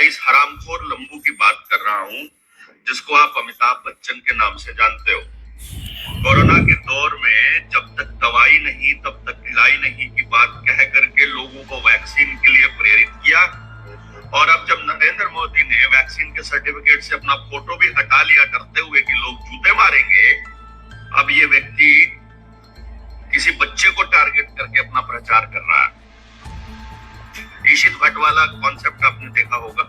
इस हरामखोर लंबू की बात कर रहा हूं, जिसको आप अमिताभ बच्चन के नाम से जानते हो। कोरोना के दौर में जब तक दवाई नहीं तब तक इलाज नहीं की बात कह करके लोगों को वैक्सीन के लिए प्रेरित किया, और अब जब नरेंद्र मोदी ने वैक्सीन के सर्टिफिकेट से अपना फोटो भी हटा लिया करते हुए कि लोग जूते मारेंगे, अब ये व्यक्ति किसी बच्चे को टारगेट करके अपना प्रचार कर रहा है। ईशित भट्ट वाला कॉन्सेप्ट आपने देखा होगा।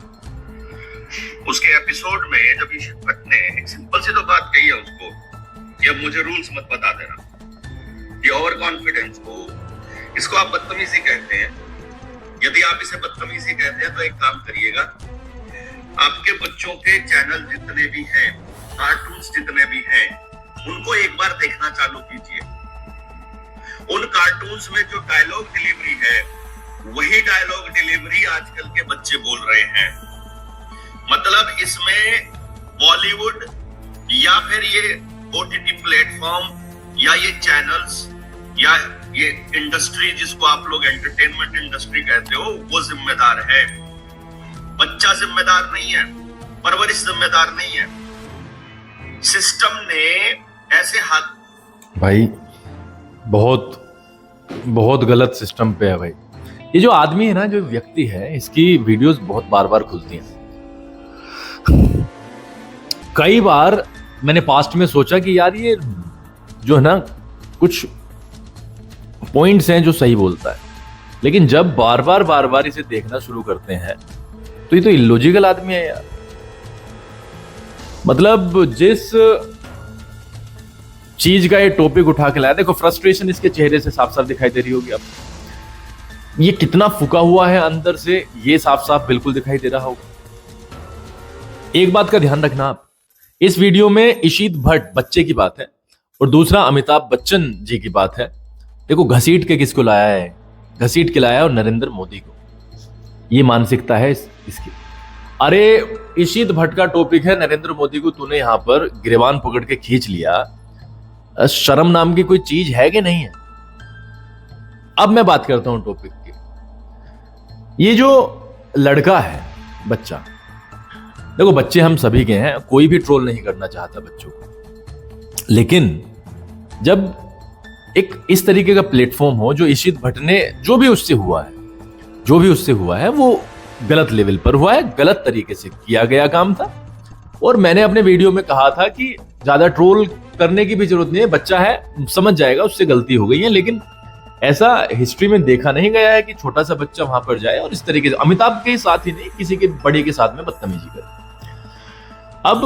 उसके एपिसोड में जब ईशित भट्ट ने एक सिंपल सी तो बात कही है उसको कि अब मुझे रूल्स मत बता देना, ये ओवर कॉन्फिडेंस को, इसको आप बदतमीजी कहते हैं। यदि आप इसे बदतमीजी कहते हैं तो एक काम करिएगा, आपके बच्चों के चैनल जितने भी हैं, कार्टून्स जितने भी हैं, उनको एक बार देखना चालू कीजिए। उन कार्टून्स में जो डायलॉग डिलीवरी है वही डायलॉग डिलीवरी आजकल के बच्चे बोल रहे हैं। मतलब इसमें बॉलीवुड या फिर ये ओटीटी प्लेटफॉर्म या ये चैनल्स या ये इंडस्ट्री जिसको आप लोग एंटरटेनमेंट इंडस्ट्री कहते हो वो जिम्मेदार है। बच्चा जिम्मेदार नहीं है, परवरिश जिम्मेदार नहीं है। सिस्टम ने ऐसे हाथ भाई बहुत बहुत गलत सिस्टम पे है भाई। ये जो आदमी है ना, जो व्यक्ति है, इसकी वीडियोस बहुत बार बार खुलती हैं। कई बार मैंने पास्ट में सोचा कि यार ये जो है ना कुछ पॉइंट्स हैं जो सही बोलता है, लेकिन जब बार बार इसे देखना शुरू करते हैं तो ये तो इलॉजिकल आदमी है यार। मतलब जिस चीज का ये टॉपिक उठा के लाया, देखो फ्रस्ट्रेशन इसके चेहरे से साफ साफ दिखाई दे रही होगी अब। ये कितना फुका हुआ है अंदर से, ये साफ साफ बिल्कुल दिखाई दे रहा होगा। एक बात का ध्यान रखना आप, इस वीडियो में ईशित भट्ट बच्चे की बात है और दूसरा अमिताभ बच्चन जी की बात है। देखो घसीट के किसको लाया है, घसीट के लाया और नरेंद्र मोदी को। ये मानसिकता है इसकी। अरे ईशित भट्ट का टॉपिक है नरेंद्र मोदी को तूने यहां पर गिरबान पकड़ के खींच लिया, शर्म नाम की कोई चीज है कि नहीं है। अब मैं बात करता हूं टॉपिक की। ये जो लड़का है, बच्चा, देखो बच्चे हम सभी के हैं, कोई भी ट्रोल नहीं करना चाहता बच्चों को, लेकिन जब एक इस तरीके का प्लेटफॉर्म हो, जो ईशित भट्ट ने जो भी उससे हुआ है वो गलत लेवल पर हुआ है, गलत तरीके से किया गया काम था। और मैंने अपने वीडियो में कहा था कि ज्यादा ट्रोल करने की भी जरूरत नहीं है, बच्चा है समझ जाएगा उससे गलती हो गई है। लेकिन ऐसा हिस्ट्री में देखा नहीं गया है कि छोटा सा बच्चा वहां पर जाए और इस तरीके से अमिताभ के साथ ही नहीं किसी के बड़े के साथ में बदतमीजी करे। अब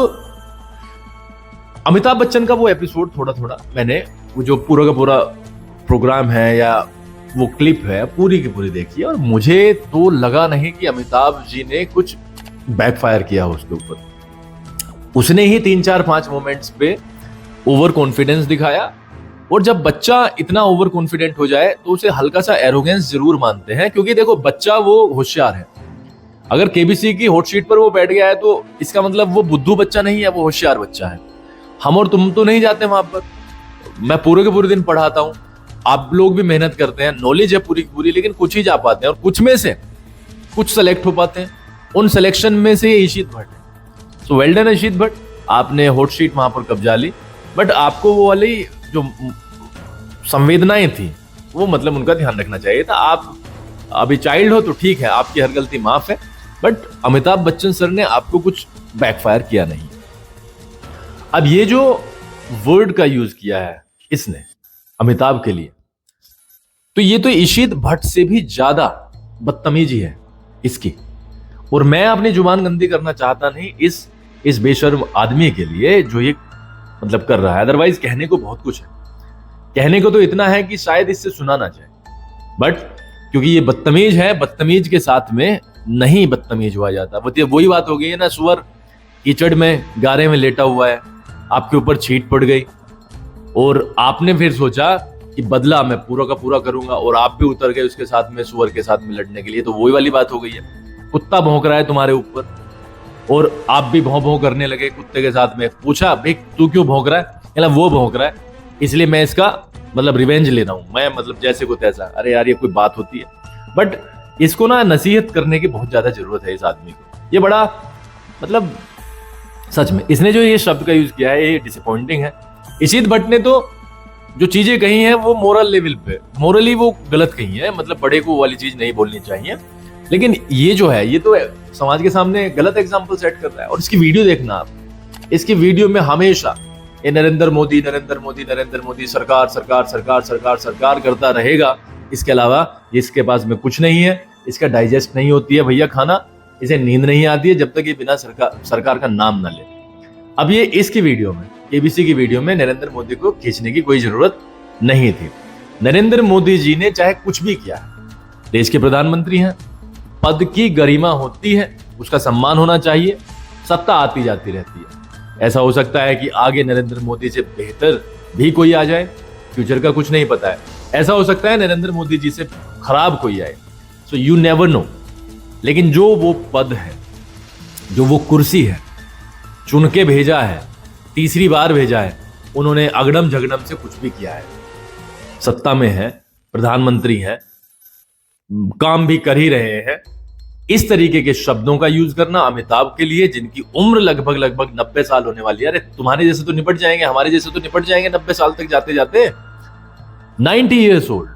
अमिताभ बच्चन का वो एपिसोड थोड़ा मैंने वो जो पूरा का पूरा प्रोग्राम है या वो क्लिप है पूरी की पूरी देखी है, और मुझे तो लगा नहीं कि अमिताभ जी ने कुछ बैकफायर किया उसके ऊपर। उसने ही 3-4-5 मोमेंट्स पे ओवर कॉन्फिडेंस दिखाया, और जब बच्चा इतना ओवर कॉन्फिडेंट हो जाए तो उसे हल्का सा एरोगेंस जरूर मानते हैं, क्योंकि देखो बच्चा वो होशियार है। अगर केबीसी की हॉट सीट पर वो बैठ गया है तो इसका मतलब वो बुद्धू बच्चा नहीं है, वो होशियार बच्चा है। हम और तुम तो नहीं जाते वहां पर, मैं पूरे के पूरे दिन पढ़ाता हूं, आप लोग भी मेहनत करते हैं, नॉलेज है पूरी की पूरी, लेकिन कुछ ही जा पाते हैं और कुछ में से कुछ सेलेक्ट हो पाते हैं। उन सिलेक्शन में से ईशित भट्ट है। सो वेल डन ईशित भट्ट, आपने हॉट सीट वहां पर कब्जा ली, बट आपको वो वाली जो संवेदनाएं थी वो मतलब उनका ध्यान रखना चाहिए था। आप अभी चाइल्ड हो तो ठीक है, आपकी हर गलती माफ है, बट अमिताभ बच्चन सर ने आपको कुछ बैकफायर किया नहीं। अब ये जो वर्ड का यूज किया है इसने अमिताभ के लिए, तो ये तो ईशित भट्ट से भी ज्यादा बदतमीजी है इसकी। और मैं अपनी जुबान गंदी करना चाहता नहीं इस बेशर्म आदमी के लिए जो ये मतलब कर रहा है। अदरवाइज कहने को बहुत कुछ है, कहने को तो इतना है कि शायद इससे सुना ना जाए, बट क्योंकि ये बदतमीज है, बदतमीज के साथ में नहीं बदतमीज हुआ जाता। वही बात हो गई है ना, सुअर कीचड़ में गारे में लेटा हुआ है, आपके ऊपर छींट पड़ गई और आपने फिर सोचा कि बदला मैं पूरा का पूरा करूंगा, और आप भी उतर गए उसके साथ में, सुअर के साथ में लड़ने के लिए। तो वही वाली बात हो गई है। कुत्ता भौंक रहा है तुम्हारे ऊपर और आप भी भौं भौं करने लगे कुत्ते के साथ में। पूछा भाई तू क्यों भौंक रहा है, कहला वो भौंक रहा है इसलिए मैं इसका मतलब रिवेंज ले रहा हूं, मैं मतलब जैसे को तैसा। अरे यार ये कोई बात होती है? बट इसको ना नसीहत करने की बहुत ज्यादा जरूरत है इस आदमी को। ये बड़ा मतलब सच में इसने जो ये शब्द का यूज किया है ये डिसअपॉइंटिंग है। इशित भट्ट ने तो जो चीजें कही हैं वो मोरल लेवल पे, मोरली वो गलत कही है, मतलब बड़े को वाली चीज नहीं बोलनी चाहिए। लेकिन ये जो है ये तो समाज के सामने गलत एग्जाम्पल सेट कर रहा है। और इसकी वीडियो देखना आप, इसकी वीडियो में हमेशा ये नरेंद्र मोदी नरेंद्र मोदी नरेंद्र मोदी सरकार सरकार सरकार सरकार सरकार करता रहेगा। इसके अलावा इसके पास में कुछ नहीं है, इसका डाइजेस्ट नहीं होती है भैया खाना, इसे नींद नहीं आती है जब तक ये बिना सरकार का नाम ना ले। अब ये इसकी वीडियो में, केबीसी की वीडियो में नरेंद्र मोदी को खींचने की कोई जरूरत नहीं थी। नरेंद्र मोदी जी ने चाहे कुछ भी किया, देश के प्रधानमंत्री हैं, पद की गरिमा होती है, उसका सम्मान होना चाहिए। सत्ता आती जाती रहती है, ऐसा हो सकता है कि आगे नरेंद्र मोदी से बेहतर भी कोई आ जाए, फ्यूचर का कुछ नहीं पता है। ऐसा हो सकता है नरेंद्र मोदी जी से खराब कोई आए, सो यू नेवर नो। लेकिन जो वो पद है, जो वो कुर्सी है, चुन के भेजा है, तीसरी बार भेजा है, उन्होंने अगड़म झगड़म से कुछ भी किया है। सत्ता में है, प्रधानमंत्री हैं, काम भी कर ही रहे हैं। इस तरीके के शब्दों का यूज करना अमिताभ के लिए, जिनकी उम्र लगभग 90 साल होने वाली है, अरे तुम्हारे जैसे तो निपट जाएंगे, हमारे जैसे तो निपट जाएंगे 90 साल तक जाते जाते। 90 ईयर्स ओल्ड,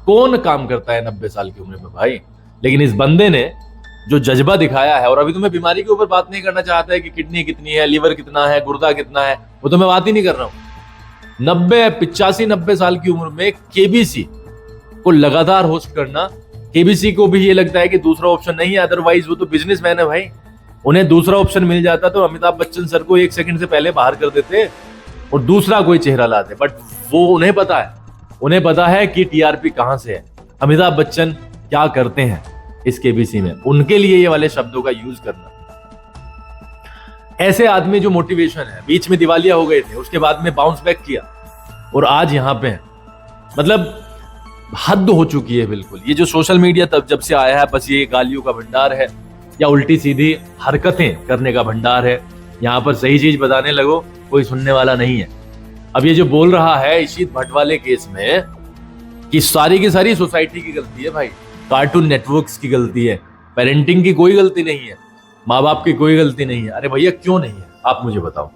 कौन काम करता है 90 साल की उम्र में भाई। लेकिन इस बंदे ने जो जज्बा दिखाया है, और अभी तो मैं बीमारी के ऊपर बात नहीं करना चाहता है कि किडनी कितनी है, लीवर कितना है, गुर्दा कितना है, वो तो मैं बात ही नहीं कर रहा हूं। 85-90 साल की उम्र में केबीसी को लगातार होस्ट करना, केबीसी को भी ये लगता है कि दूसरा ऑप्शन नहीं है, अदरवाइज वो तो बिजनेसमैन है भाई, उन्हें दूसरा ऑप्शन मिल जाता तो अमिताभ बच्चन सर को 1 सेकंड से पहले बाहर कर देते और दूसरा कोई चेहरा लाते। बट वो उन्हें पता है कि टीआरपी कहां से है, अमिताभ बच्चन क्या करते हैं इस केबीसी में। उनके लिए ये वाले शब्दों का यूज करना, ऐसे आदमी जो मोटिवेशन है, बीच में दिवालिया हो गए थे, उसके बाद में बाउंस बैक किया और आज यहां पे हैं, मतलब हद हो चुकी है बिल्कुल। ये जो सोशल मीडिया तब जब से आया है, बस ये गालियों का भंडार है या उल्टी सीधी हरकतें करने का भंडार है। यहां पर सही चीज बताने लगो, कोई सुनने वाला नहीं है। अब ये जो बोल रहा है इशित भट्ट वाले केस में कि सारी की सारी सोसाइटी की गलती है भाई, कार्टून नेटवर्क्स की गलती है, पेरेंटिंग की कोई गलती नहीं है, माँ बाप की कोई गलती नहीं है। अरे भैया क्यों नहीं है, आप मुझे बताओ,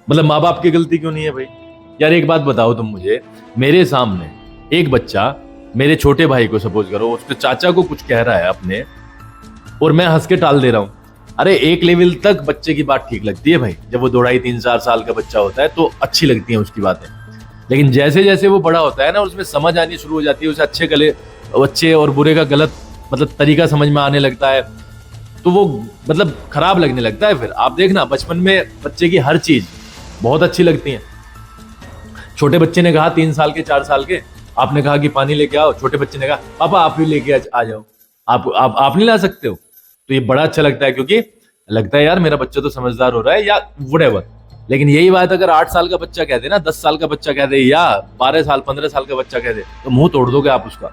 मतलब माँ बाप की गलती क्यों नहीं है भाई। यार एक बात बताओ तुम मुझे, मेरे सामने एक बच्चा मेरे छोटे भाई को सपोज करो, उसके चाचा को कुछ कह रहा है अपने, और मैं हंस के टाल दे रहा हूं। अरे एक लेवल तक बच्चे की बात ठीक लगती है भाई, जब वो 2-2.5-3-4 साल का बच्चा होता है तो अच्छी लगती है उसकी बातें। लेकिन जैसे जैसे वो बड़ा होता है ना, उसमें समझ आनी शुरू हो जाती है, उसे अच्छे और बुरे का गलत मतलब तरीका समझ में आने लगता है, तो वो मतलब खराब लगने लगता है। फिर आप देखना, बचपन में बच्चे की हर चीज बहुत अच्छी लगती है। छोटे बच्चे ने कहा 3 साल के 4 साल के, आपने कहा कि पानी लेके आओ, छोटे बच्चे ने कहा पापा आप भी लेके आ जाओ, आप नहीं ला सकते हो, तो ये बड़ा अच्छा लगता है, क्योंकि लगता है यार मेरा बच्चा तो समझदार हो रहा है या व्हाटएवर। लेकिन यही बात अगर 8 साल का बच्चा कह दे ना, 10 साल का बच्चा कह दे या 12 साल 15 साल का बच्चा कह दे, तो मुंह तोड़ दोगे आप उसका।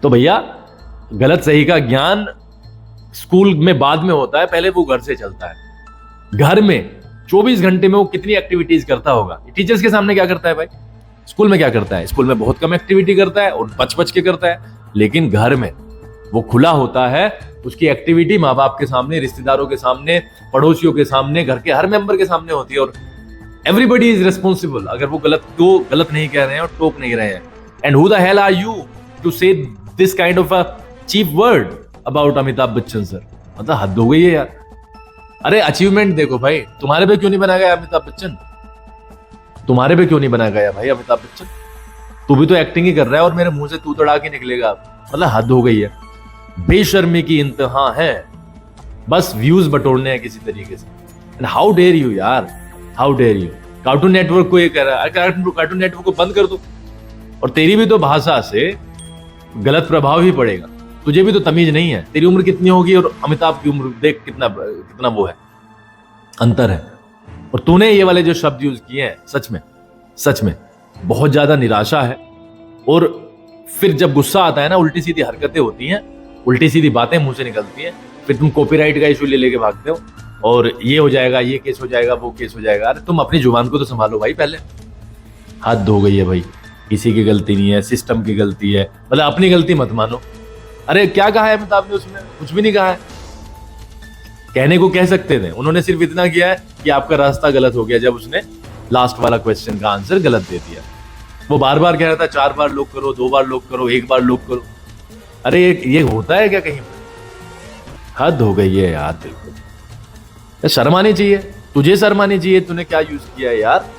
तो भैया गलत सही का ज्ञान स्कूल में बाद में होता है, पहले वो घर से चलता है। घर में 24 घंटे में वो कितनी एक्टिविटीज करता होगा, टीचर्स के सामने क्या करता है भाई, स्कूल में क्या करता है, स्कूल में बहुत कम एक्टिविटी करता है और बच के करता है। लेकिन घर में वो खुला होता है, उसकी एक्टिविटी माँ बाप के सामने, रिश्तेदारों के सामने, पड़ोसियों के सामने, घर के हर मेंबर के सामने होती है, और एवरीबडी इज रिस्पॉन्सिबल अगर वो गलत नहीं कह रहे हैं और टोक नहीं रहे हैं। And who the hell are you to say this kind of a cheap word about Amitabh Bachchan sir. मतलब हद हो गई है यार। अरे अचीवमेंट देखो भाई, तुम्हारे पे क्यों नहीं बनाया गया अमिताभ बच्चन, तुम्हारे पे क्यों नहीं बनाया गया भाई अमिताभ बच्चन। तू भी तो एक्टिंग ही कर रहा है और मेरे मुंह से तू तड़ा के निकलेगा। मतलब हद हो गई है, बेशर्मी की इंतहा है, बस व्यूज बटोरने हैं किसी तरीके से। एंड हाउ डेयर यू यार, how dare you. Cartoon Network को ये कह रहा है, कार्टून नेटवर्क को बंद कर दो, और तेरी भी तो भाषा से गलत प्रभाव ही पड़ेगा। तुझे भी तो तमीज नहीं है, तेरी उम्र कितनी होगी और अमिताभ की उम्र देख कितना वो है, अंतर है। और तूने ये वाले जो शब्द यूज किए हैं, सच में बहुत ज्यादा निराशा है। और फिर जब गुस्सा आता है ना, उल्टी सीधी हरकतें होती हैं, उल्टी सीधी बातें मुंह से निकलती हैं, फिर तुम कॉपीराइट का इशू लेके भागते हो और ये हो जाएगा, ये केस हो जाएगा, वो केस हो जाएगा। अरे तुम अपनी जुबान को तो संभालो भाई पहले। हद हो गई है भाई, किसी की गलती नहीं है, सिस्टम की गलती है, मतलब अपनी गलती मत मानो। अरे क्या कहा है अमिताभ ने उसमें? कुछ भी नहीं कहा है। कहने को कह सकते थे, उन्होंने सिर्फ इतना किया है कि आपका रास्ता गलत हो गया जब उसने लास्ट वाला क्वेश्चन का आंसर गलत दे दिया। वो बार बार कह रहा था 4 बार लॉक करो, 2 बार लॉक करो, 1 बार लॉक करो। अरे ये होता है क्या कहीं पर? हद हो गई है यार, बिल्कुल। शर्म आनी चाहिए, तुझे शर्म आनी चाहिए, तूने क्या यूज किया है यार।